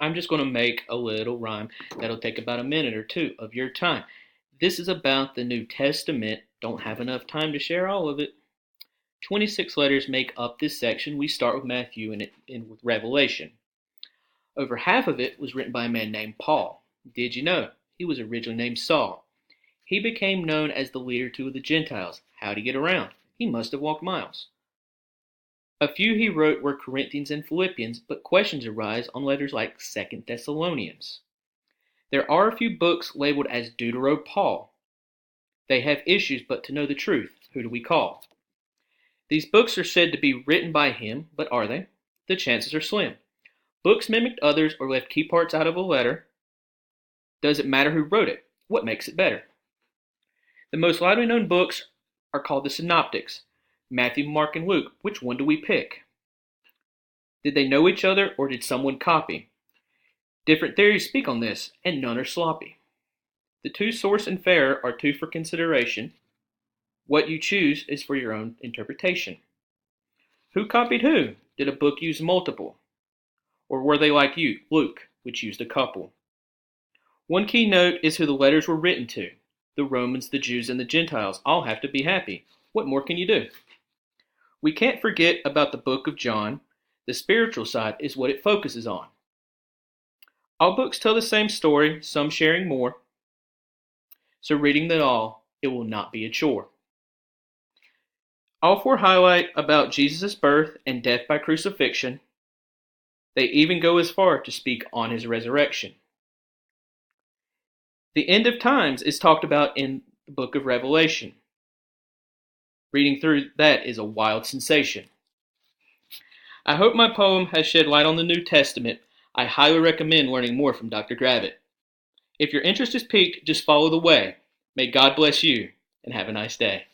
I'm just going to make a little rhyme that'll take about a minute or two of your time. This is about the New Testament. Don't have enough time to share all of it. 26 letters make up this section. We start with Matthew and end with Revelation. Over half of it was written by a man named Paul. Did you know? He was originally named Saul. He became known as the leader to the Gentiles. How'd he get around? He must have walked miles. A few he wrote were Corinthians and Philippians, but questions arise on letters like 2nd Thessalonians. There are a few books labeled as Deutero-Paul. They have issues, but to know the truth, who do we call? These books are said to be written by him, but are they? The chances are slim. Books mimicked others or left key parts out of a letter. Does it matter who wrote it? What makes it better? The most widely known books are called the Synoptics. Matthew, Mark, and Luke. Which one do we pick? Did they know each other or did someone copy? Different theories speak on this, and none are sloppy. The two source and fair are two for consideration. What you choose is for your own interpretation. Who copied who? Did a book use multiple? Or were they like you, Luke, which used a couple? One key note is who the letters were written to. The Romans, the Jews, and the Gentiles all have to be happy. What more can you do? We can't forget about the book of John. The spiritual side is what it focuses on. All books tell the same story, some sharing more. So reading them all, it will not be a chore. All four highlight about Jesus' birth and death by crucifixion. They even go as far to speak on his resurrection. The end of times is talked about in the book of Revelation. Reading through that is a wild sensation. I hope my poem has shed light on the New Testament. I highly recommend learning more from Dr. Gravitt. If your interest is piqued, just follow the way. May God bless you, and have a nice day.